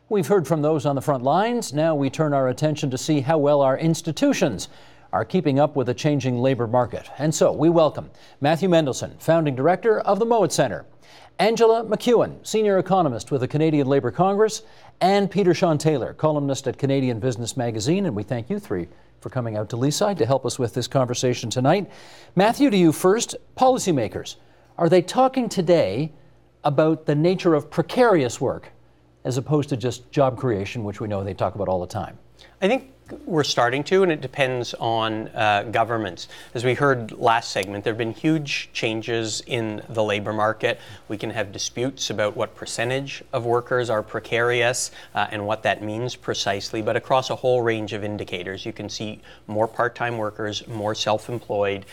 We've heard from those on the front lines. Now we turn our attention to see how well our institutions are keeping up with a changing labor market. And so we welcome Matthew Mendelson, founding director of the Mowat Centre, Angela McEwen, senior economist with the Canadian Labour Congress, and Peter Sean Taylor, columnist at Canadian Business Magazine. And we thank you three for coming out to Leaside to help us with this conversation tonight. Matthew, to you first. Policymakers, are they talking today about the nature of precarious work as opposed to just job creation, which we know they talk about all the time? I think we're starting to, and it depends on governments. As we heard last segment, there have been huge changes in the labor market. We can have disputes about what percentage of workers are precarious and what that means precisely, but across a whole range of indicators, you can see more part-time workers, more self-employed,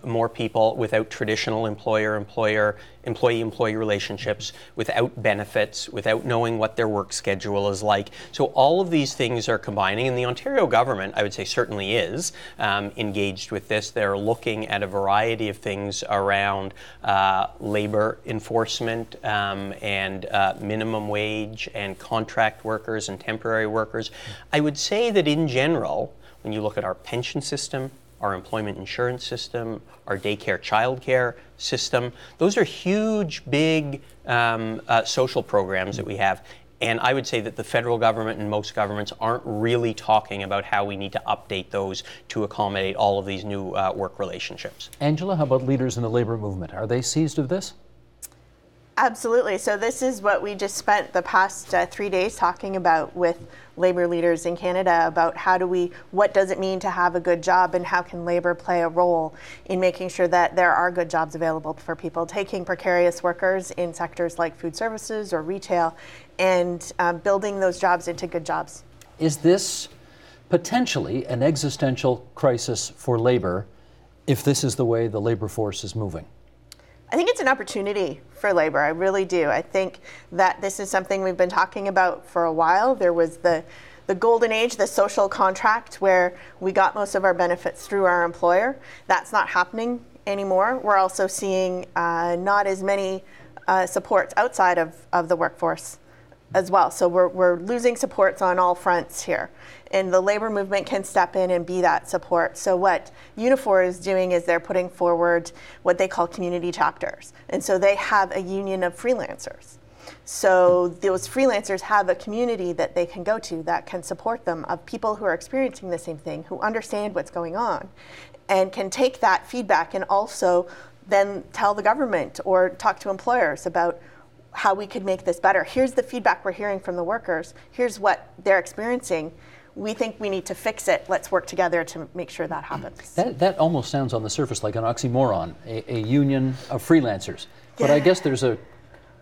more people without traditional employee-employee relationships, without benefits, without knowing what their work schedule is like. So all of these things are combining, and the Ontario government, I would say, certainly is engaged with this. They're looking at a variety of things around labor enforcement and minimum wage and contract workers and temporary workers. I would say that in general, when you look at our pension system, our employment insurance system, our daycare childcare system, those are huge, big social programs that we have. And I would say that the federal government and most governments aren't really talking about how we need to update those to accommodate all of these new work relationships. Angela, how about leaders in the labor movement? Are they seized of this? Absolutely. So this is what we just spent the past 3 days talking about with labor leaders in Canada about what does it mean to have a good job, and how can labor play a role in making sure that there are good jobs available for people, taking precarious workers in sectors like food services or retail and building those jobs into good jobs. Is this potentially an existential crisis for labor if this is the way the labor force is moving? I think it's an opportunity for labor. I really do. I think that this is something we've been talking about for a while. There was the golden age, the social contract, where we got most of our benefits through our employer. That's not happening anymore. We're also seeing not as many supports outside of the workforce as well. So we're losing supports on all fronts here. And the labor movement can step in and be that support. So what Unifor is doing is they're putting forward what they call community chapters. And so they have a union of freelancers. So those freelancers have a community that they can go to that can support them, of people who are experiencing the same thing, who understand what's going on, and can take that feedback and also then tell the government or talk to employers about how we could make this better. Here's the feedback we're hearing from the workers. Here's what they're experiencing. We think we need to fix it. Let's work together to make sure that happens. That almost sounds on the surface like an oxymoron, a union of freelancers. But I guess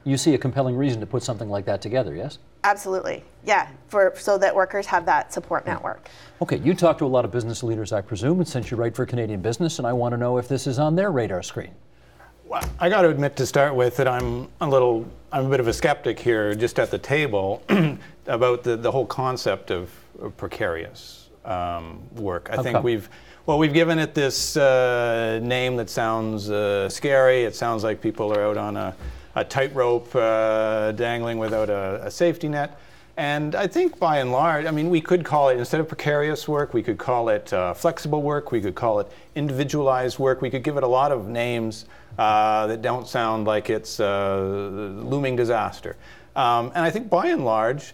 you see a compelling reason to put something like that together, yes? Absolutely, yeah, so that workers have that support network. Okay, you talk to a lot of business leaders, I presume, and since you write for Canadian Business, and I want to know if this is on their radar screen. Well, I got to admit to start with that I'm a bit of a skeptic here, just at the table, about the whole concept of precarious work. I think we've given it this name that sounds scary. It sounds like people are out on a tightrope dangling without a safety net. And I think by and large, I mean, we could call it, instead of precarious work, we could call it flexible work, we could call it individualized work, we could give it a lot of names that don't sound like it's looming disaster. And I think by and large,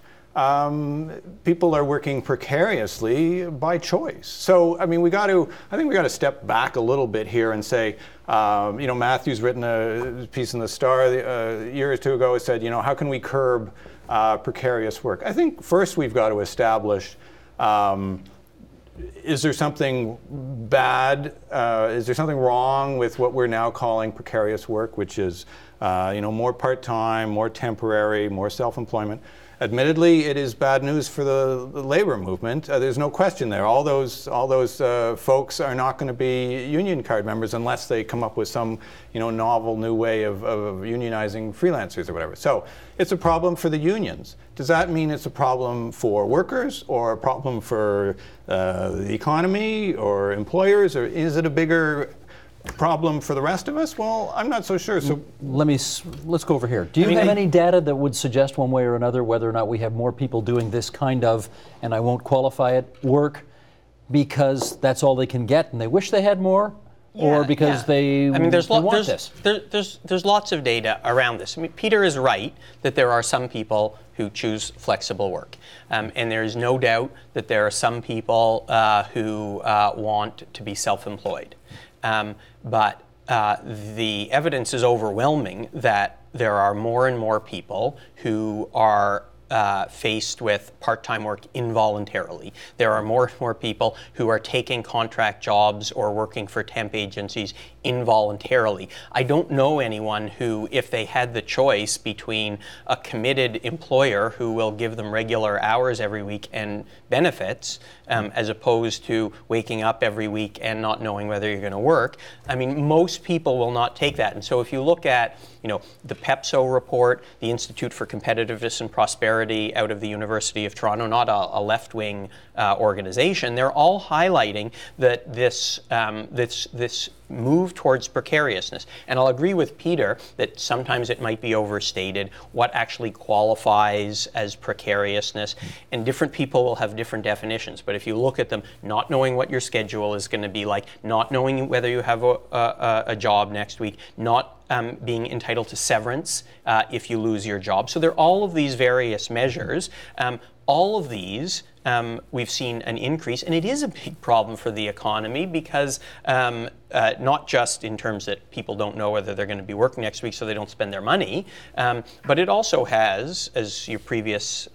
people are working precariously by choice. So, I mean, I think we got to step back a little bit here and say, Matthew's written a piece in the Star a year or two ago. It said, how can we curb precarious work? I think first we've got to establish, is there something bad? Is there something wrong with what we're now calling precarious work, which is, more part-time, more temporary, more self-employment? Admittedly, it is bad news for the labor movement. There's no question there. All those folks are not going to be union card members unless they come up with some, novel new way of unionizing freelancers or whatever. So it's a problem for the unions. Does that mean it's a problem for workers or a problem for the economy or employers, or is it a bigger problem for the rest of us? Well, I'm not so sure. So let's go over here. Do you have any data that would suggest one way or another whether or not we have more people doing this kind of, and I won't qualify it, work because that's all they can get and they wish they had more? Or because they want this? There's lots of data around this. I mean, Peter is right that there are some people who choose flexible work. And there is no doubt that there are some people who want to be self-employed. But the evidence is overwhelming that there are more and more people who are faced with part-time work involuntarily. There are more and more people who are taking contract jobs or working for temp agencies involuntarily. I don't know anyone who, if they had the choice between a committed employer who will give them regular hours every week and benefits, as opposed to waking up every week and not knowing whether you're going to work. I mean, most people will not take that. And so if you look at, the PEPSO report, the Institute for Competitiveness and Prosperity out of the University of Toronto, not a left-wing organization, they're all highlighting that this move towards precariousness. And I'll agree with Peter that sometimes it might be overstated what actually qualifies as precariousness, and different people will have different definitions. But if you look at them, not knowing what your schedule is going to be like, not knowing whether you have a job next week, not being entitled to severance if you lose your job. So there are all of these various measures. All of these, we've seen an increase, and it is a big problem for the economy because not just in terms that people don't know whether they're going to be working next week so they don't spend their money, but it also has, as your previous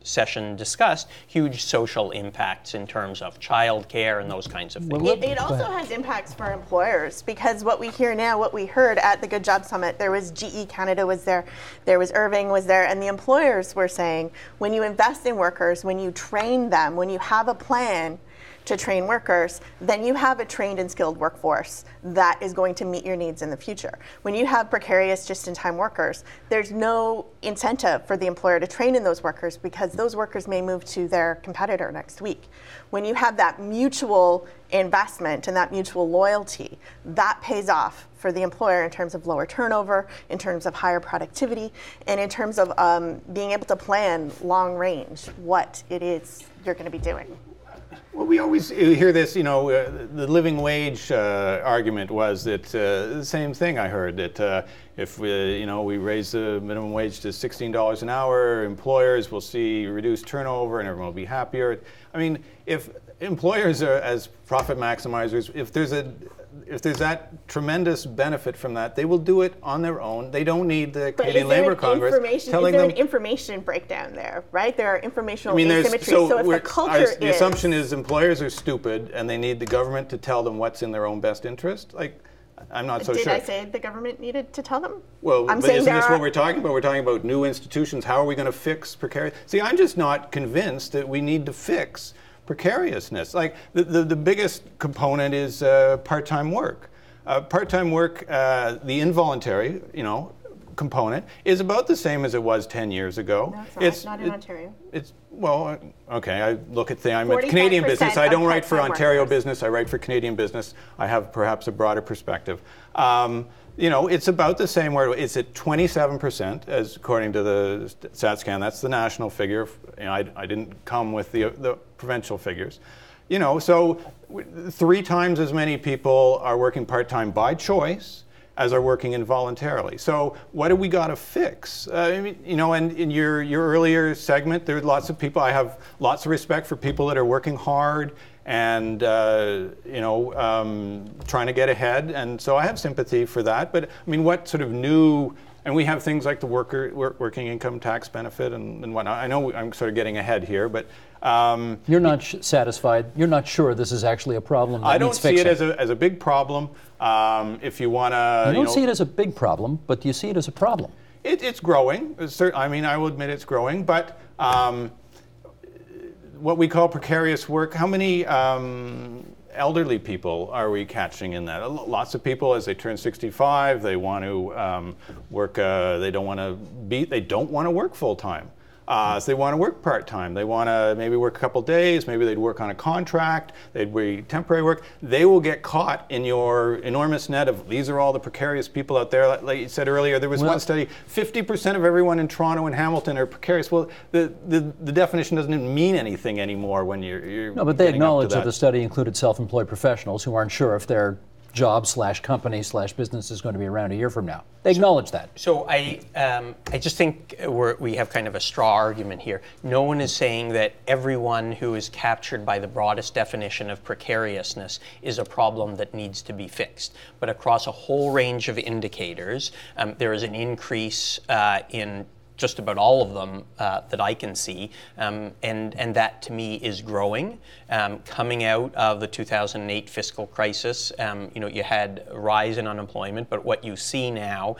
session discussed, huge social impacts in terms of childcare and those kinds of things. It also has impacts for employers, because what we hear now, what we heard at the Good Job Summit, there was GE Canada was there was Irving was there, and the employers were saying, when you invest in workers, when you train them, when you have a plan to train workers, then you have a trained and skilled workforce that is going to meet your needs in the future. When you have precarious just-in-time workers, there's no incentive for the employer to train in those workers because those workers may move to their competitor next week. When you have that mutual investment and that mutual loyalty, that pays off for the employer in terms of lower turnover, in terms of higher productivity, and in terms of being able to plan long range what it is you're going to be doing. Well, we always hear this, the living wage argument was that the same thing I heard, that if we raise the minimum wage to $16 an hour, employers will see reduced turnover and everyone will be happier. I mean, if employers are as profit maximizers, if there's that tremendous benefit from that, they will do it on their own. They don't need the Canadian Labour Congress telling them. Is there an information breakdown there, right? There are informational asymmetries. So if the culture the assumption is employers are stupid and they need the government to tell them what's in their own best interest. I'm not so sure. Did I say the government needed to tell them? Well, but isn't this what we're talking about? We're talking about new institutions. How are we going to fix precarious? See, I'm just not convinced that we need to fix precariousness. Like the biggest component is part-time work. Part-time work, the involuntary, component is about the same as it was 10 years ago. No, it's not in Ontario. Okay. I look at I'm a Canadian business. I don't write for Ontario business. I write for Canadian business. I have perhaps a broader perspective. It's about the same. It's at 27%, as according to the StatsCan. That's the national figure. I didn't come with the provincial figures. So 3 times as many people are working part-time by choice as are working involuntarily. So what do we got to fix? And in your earlier segment, there's lots of people. I have lots of respect for people that are working hard and trying to get ahead, and so I have sympathy for that. But I mean, what sort of new? And we have things like the working income tax benefit and whatnot. I know I'm sort of getting ahead here, but you're not satisfied. You're not sure this is actually a problem that I don't needs fixing. see it as a big problem. If you want to, you don't see it as a big problem, but do you see it as a problem? It's growing. I will admit it's growing, but what we call precarious work, how many elderly people are we catching in that? Lots of people, as they turn 65, they want to work. They don't want to work full time. So they want to work part-time. They want to maybe work a couple days. Maybe they'd work on a contract. They'd be temporary work. They will get caught in your enormous net of these are all the precarious people out there. Like you said earlier, there was one study, 50% of everyone in Toronto and Hamilton are precarious. Well, the definition doesn't even mean anything anymore when you're No, but they acknowledge that the study included self-employed professionals who aren't sure if their job/company/business is going to be around a year from now. They acknowledge that. So I just think we have kind of a straw argument here. No one is saying that everyone who is captured by the broadest definition of precariousness is a problem that needs to be fixed. But across a whole range of indicators, there is an increase in just about all of them that I can see, and that to me is growing. Coming out of the 2008 fiscal crisis, you had a rise in unemployment, but what you see now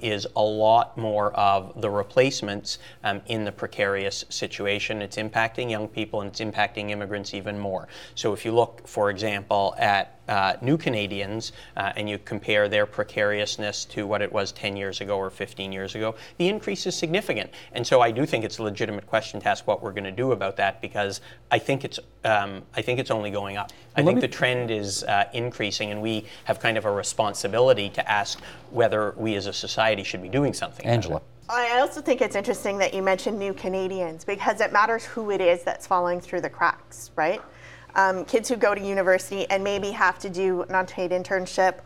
is a lot more of the replacements in the precarious situation. It's impacting young people and it's impacting immigrants even more. So if you look, for example, at new Canadians and you compare their precariousness to what it was 10 years ago or 15 years ago, the increase is significant. And so I do think it's a legitimate question to ask what we're going to do about that, because I think it's only going up. I think the trend is increasing, and we have kind of a responsibility to ask whether we as a society should be doing something. Angela. I also think it's interesting that you mentioned new Canadians, because it matters who it is that's falling through the cracks, right? Kids who go to university and maybe have to do an unpaid internship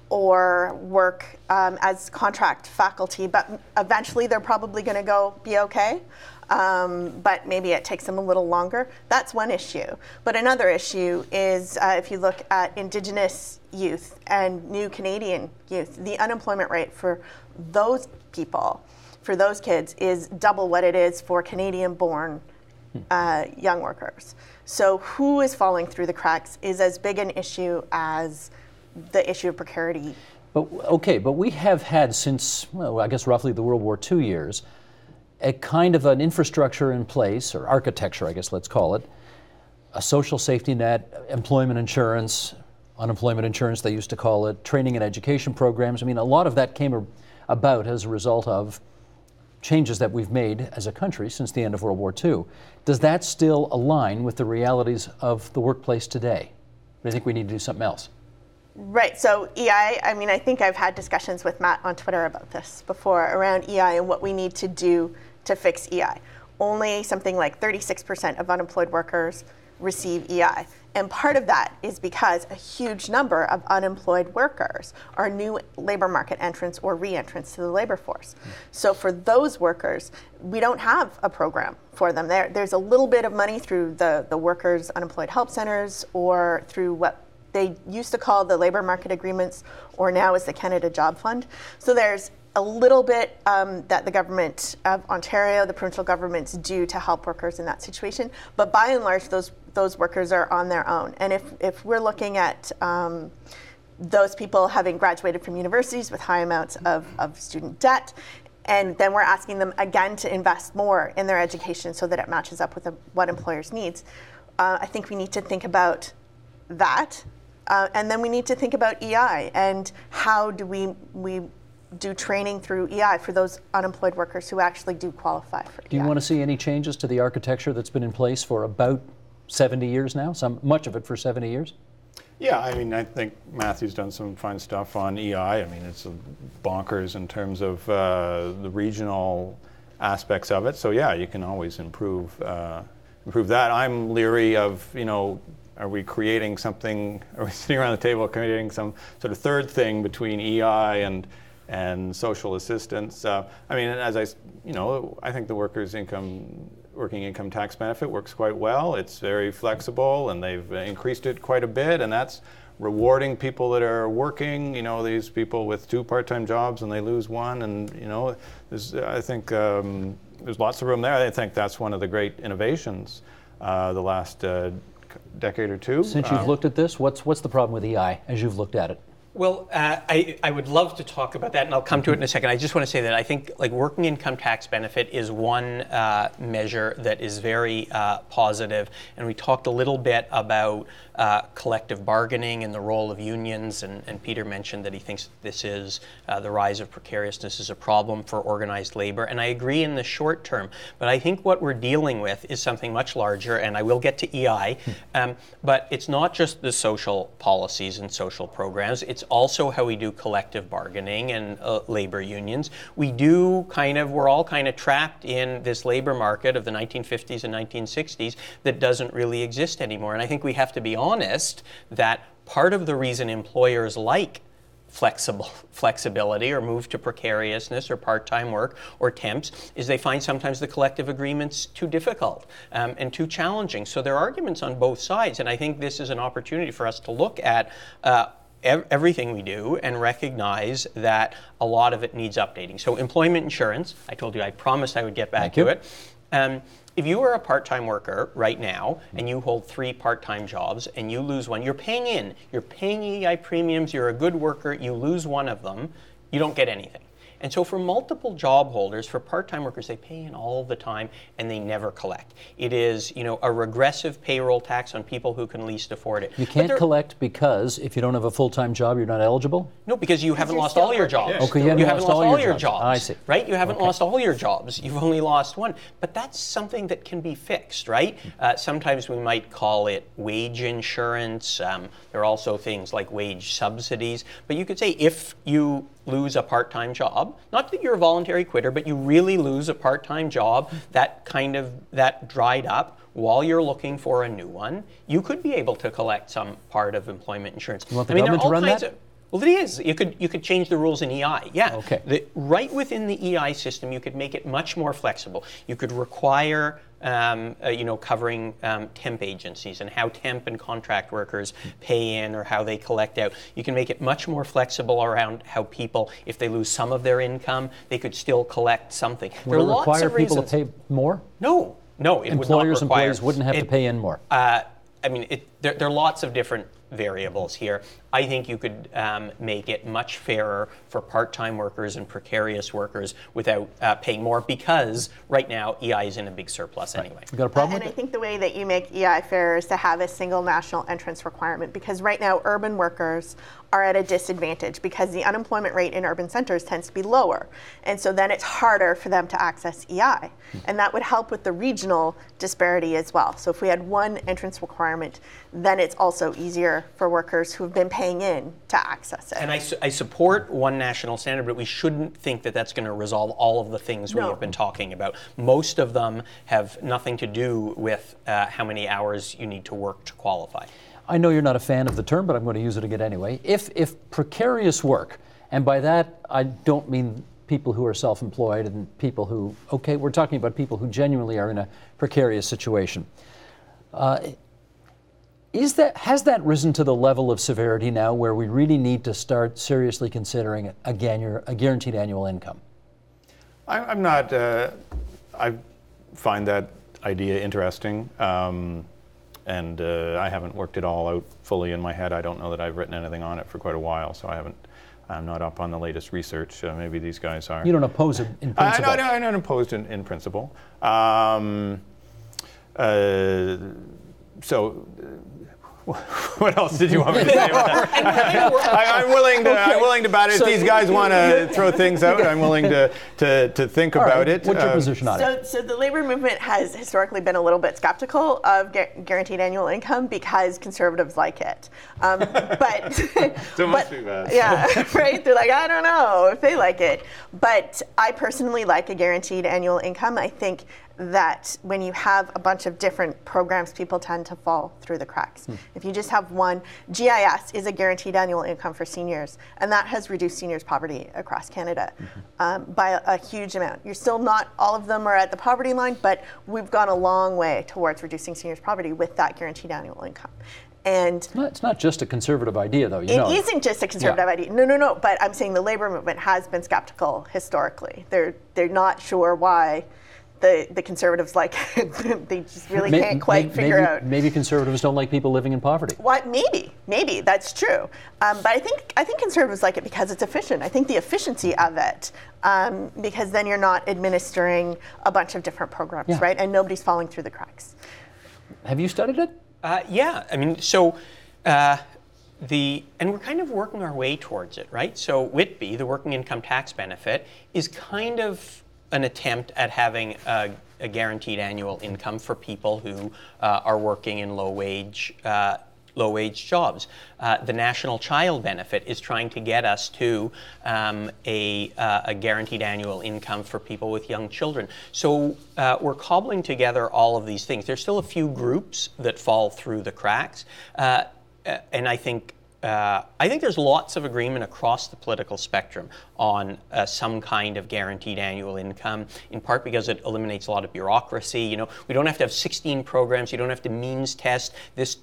or work as contract faculty, but eventually they're probably going to be okay. But maybe it takes them a little longer. That's one issue. But another issue is if you look at Indigenous youth and new Canadian youth, the unemployment rate for those people, for those kids, is double what it is for Canadian-born young workers. So who is falling through the cracks is as big an issue as the issue of precarity. But we have had since, well, I guess roughly the World War II years, a kind of an infrastructure in place, or architecture, I guess let's call it, a social safety net, employment insurance, unemployment insurance they used to call it, training and education programs. I mean, a lot of that came about as a result of changes that we've made as a country since the end of World War II. Does that still align with the realities of the workplace today? Or do you think we need to do something else? Right, so EI, I think I've had discussions with Matt on Twitter about this before around EI and what we need to do to fix EI. Only something like 36% of unemployed workers receive EI. And part of that is because a huge number of unemployed workers are new labor market entrants or re-entrants to the labor force. So for those workers, we don't have a program for them. There's a little bit of money through the Workers Unemployed Help Centers or through what they used to call the labor market agreements, or now is the Canada Job Fund. So there's a little bit that the government of Ontario, the provincial governments do to help workers in that situation. But by and large, those workers are on their own. And if we're looking at those people having graduated from universities with high amounts of student debt, and then we're asking them again to invest more in their education so that it matches up with what employers needs, I think we need to think about that. And then we need to think about EI and how do we do training through EI for those unemployed workers who actually do qualify for EI. Do you want to see any changes to the architecture that's been in place for about 70 years now, much of it for 70 years? Yeah, I think Matthew's done some fine stuff on EI. It's bonkers in terms of the regional aspects of it. So yeah, you can always improve that. I'm leery of, are we creating something, are we sitting around the table creating some sort of third thing between EI and social assistance? I think the working income tax benefit works quite well. It's very flexible, and they've increased it quite a bit, and that's rewarding people that are working, these people with 2 part-time jobs and they lose one, and I think there's lots of room there. I think that's one of the great innovations the last decade or two. Since you've looked at this, what's the problem with EI as you've looked at it? Well, I would love to talk about that, and I'll come to it in a second. I just want to say that I think working income tax benefit is one measure that is very positive, and we talked a little bit about collective bargaining and the role of unions, and Peter mentioned that he thinks this is the rise of precariousness is a problem for organized labor, and I agree in the short term, but I think what we're dealing with is something much larger, and I will get to EI, but it's not just the social policies and social programs, it's also how we do collective bargaining and labor unions. We're all kind of trapped in this labor market of the 1950s and 1960s that doesn't really exist anymore. And I think we have to be honest that part of the reason employers like flexibility or move to precariousness or part-time work or temps is they find sometimes the collective agreements too difficult and too challenging. So there are arguments on both sides, and I think this is an opportunity for us to look at everything we do and recognize that a lot of it needs updating. So employment insurance, I told you I promised I would get back to it. If you are a part-time worker right now and you hold 3 part-time jobs and you lose one, you're paying EI premiums, you're a good worker, you lose one of them, you don't get anything. And so for multiple job holders, for part-time workers, they pay in all the time and they never collect. It is, a regressive payroll tax on people who can least afford it. You can't collect because if you don't have a full-time job, you're not eligible? No, because you haven't lost all your jobs. Yeah. Okay, you haven't lost all your jobs. I see. Right? You haven't lost all your jobs. You've only lost one. But that's something that can be fixed, right? Sometimes we might call it wage insurance. There are also things like wage subsidies. But you could say if you lose a part-time job, not that you're a voluntary quitter, but you really lose a part-time job that dried up while you're looking for a new one, you could be able to collect some part of employment insurance. You want the government to run that? Well, it is. You could change the rules in EI. Yeah. Okay. Right within the EI system, you could make it much more flexible. You could require covering temp agencies and how temp and contract workers pay in or how they collect out. You can make it much more flexible around how people, if they lose some of their income, they could still collect something. Would it require people to pay more? No, it would not require. Employers wouldn't have to pay in more. There are lots of different variables here. I think you could make it much fairer for part-time workers and precarious workers without paying more because right now EI is in a big surplus anyway. You got a problem with it? I think the way that you make EI fairer is to have a single national entrance requirement because right now urban workers are at a disadvantage because the unemployment rate in urban centers tends to be lower. And so then it's harder for them to access EI. And that would help with the regional disparity as well. So if we had one entrance requirement, then it's also easier for workers who have been paying in to access it. And I support one national standard, but we shouldn't think that that's going to resolve all of the things we have been talking about. Most of them have nothing to do with how many hours you need to work to qualify. I know you're not a fan of the term, but I'm going to use it again anyway. If precarious work, and by that I don't mean people who are self-employed and people who, we're talking about people who genuinely are in a precarious situation. Has that risen to the level of severity now where we really need to start seriously considering a guaranteed annual income? I'm not, I find that idea interesting. And I haven't worked it all out fully in my head. I don't know that I've written anything on it for quite a while, so I'm not up on the latest research. Maybe these guys are. You don't oppose it in principle? I'm not opposed in principle. What else did you want me to say about that? I'm willing to bat it. If these guys want to throw things out, I'm willing to think about it. What's your position on it? So the labor movement has historically been a little bit skeptical of guaranteed annual income because conservatives like it. But so it must be bad. Yeah, right? They're like, I don't know if they like it. But I personally like a guaranteed annual income. I think that when you have a bunch of different programs, people tend to fall through the cracks. If you just have one, GIS is a guaranteed annual income for seniors, and that has reduced seniors' poverty across Canada by a huge amount. You're still not, all of them are at the poverty line, but we've gone a long way towards reducing seniors' poverty with that guaranteed annual income. And it's not just a conservative idea, though. It isn't just a conservative idea. No. But I'm saying the labor movement has been skeptical historically. They're not sure why the Conservatives like they just really can't quite figure out. Maybe Conservatives don't like people living in poverty. What? Maybe that's true. But I think Conservatives like it because it's efficient. I think the efficiency of it, because then you're not administering a bunch of different programs, right? And nobody's falling through the cracks. Have you studied it? Yeah. I mean, so. And we're kind of working our way towards it, right? So WITB, the Working Income Tax Benefit, is kind of an attempt at having a guaranteed annual income for people who are working in low-wage jobs. The National Child Benefit is trying to get us to a guaranteed annual income for people with young children. So we're cobbling together all of these things. There's still a few groups that fall through the cracks. And I think there's lots of agreement across the political spectrum on some kind of guaranteed annual income, in part because it eliminates a lot of bureaucracy. You know, we don't have to have 16 programs. You don't have to means test this,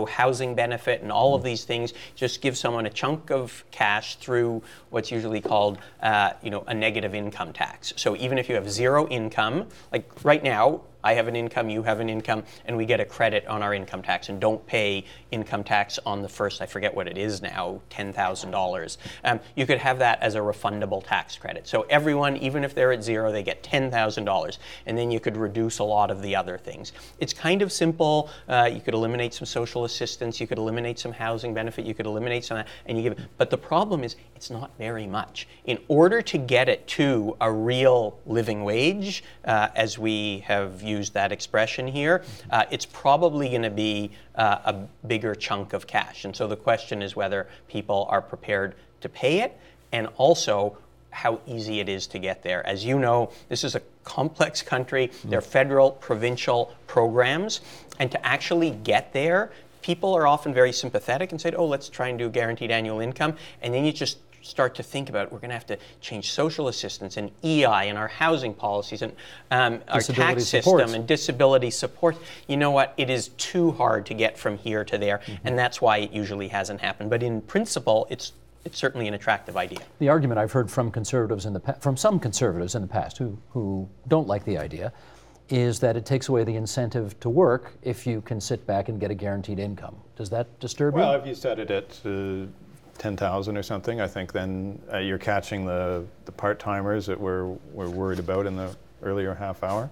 housing benefit and all of these things. Just give someone a chunk of cash through what's usually called, a negative income tax. So even if you have zero income, like right now, I have an income, you have an income, and we get a credit on our income tax and don't pay income tax on the first, I forget what it is now, $10,000. You could have that as a refundable tax credit. So everyone, even if they're at zero, they get $10,000. And then you could reduce a lot of the other things. It's kind of simple. You could eliminate some social assistance. You could eliminate some housing benefit. You could eliminate some, and you give it. But the problem is it's not very much. In order to get it to a real living wage, as we have used that expression here, it's probably going to be a bigger chunk of cash. And so the question is whether people are prepared to pay it, and also how easy it is to get there. As you know, this is a complex country. There are federal, provincial programs, and to actually get there, people are often very sympathetic and say, oh, let's try and do guaranteed annual income, and then you just start to think about, we're going to have to change social assistance and EI and our housing policies and our tax system and disability support. You know what? It is too hard to get from here to there, and that's why it usually hasn't happened. But in principle, it's certainly an attractive idea. The argument I've heard from conservatives from some conservatives in the past who don't like the idea is that it takes away the incentive to work if you can sit back and get a guaranteed income. Does that disturb you? Well, if you set it at 10,000 or something, I think then you're catching the part-timers that we're worried about in the earlier half hour.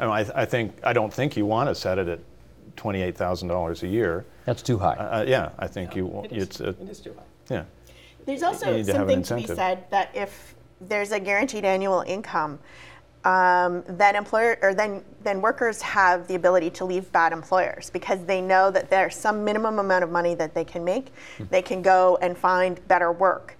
I don't think you want to set it at $28,000 a year. That's too high. Yeah, I think it is too high. Yeah. There's also something to be said that if there's a guaranteed annual income, then workers have the ability to leave bad employers because they know that there's some minimum amount of money that they can make. They can go and find better work.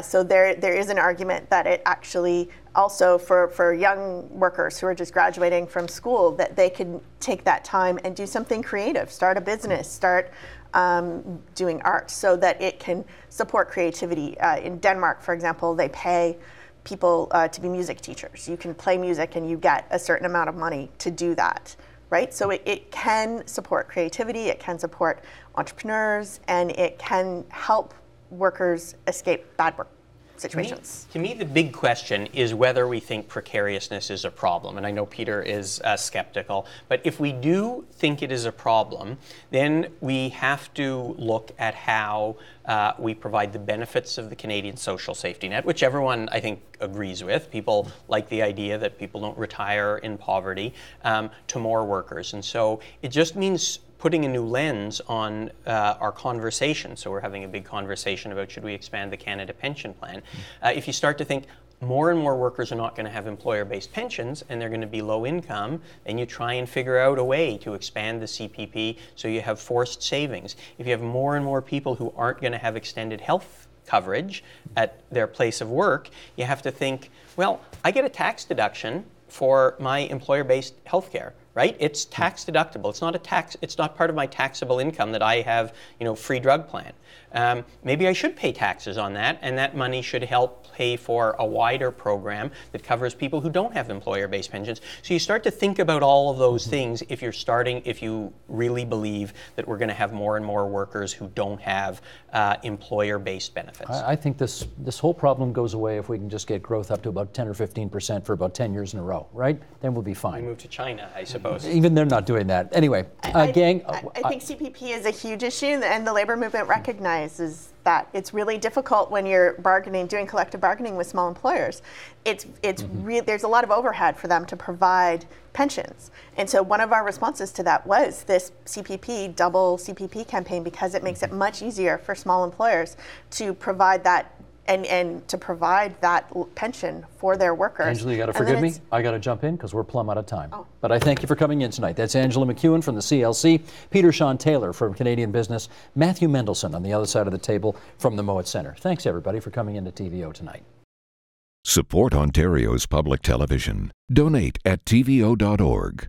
So there is an argument that it actually also for young workers who are just graduating from school, that they can take that time and do something creative, start a business, start doing art, so that it can support creativity. In Denmark, for example, they pay people to be music teachers. You can play music and you get a certain amount of money to do that, right? So it can support creativity, it can support entrepreneurs, and it can help workers escape bad work situations. To me, the big question is whether we think precariousness is a problem. And I know Peter is skeptical, but if we do think it is a problem, then we have to look at how we provide the benefits of the Canadian social safety net, which everyone, I think, agrees with. People like the idea that people don't retire in poverty, to more workers. And so it just means putting a new lens on our conversation. So we're having a big conversation about should we expand the Canada Pension Plan. If you start to think more and more workers are not going to have employer-based pensions and they're going to be low income, then you try and figure out a way to expand the CPP so you have forced savings. If you have more and more people who aren't going to have extended health coverage at their place of work, you have to think, well, I get a tax deduction for my employer-based health care. right? It's tax deductible. It's not a tax. It's not part of my taxable income that I have, free drug plan. Maybe I should pay taxes on that, and that money should help pay for a wider program that covers people who don't have employer-based pensions. So you start to think about all of those things if you really believe that we're going to have more and more workers who don't have employer-based benefits. I think this whole problem goes away if we can just get growth up to about 10 or 15% for about 10 years in a row, right? Then we'll be fine. We move to China, I suppose. Even they're not doing that. Anyway, gang. I think CPP is a huge issue, and the labor movement recognizes that it's really difficult when you're doing collective bargaining with small employers. There's a lot of overhead for them to provide pensions. And so one of our responses to that was this CPP, double CPP campaign, because it makes it much easier for small employers to provide that and to provide that pension for their workers. Angela, you got to forgive me. I got to jump in because we're plumb out of time. But I thank you for coming in tonight. That's Angela McEwen from the CLC, Peter Sean Taylor from Canadian Business, Matthew Mendelson on the other side of the table from the Mowat Centre. Thanks, everybody, for coming into TVO tonight. Support Ontario's public television. Donate at tvo.org.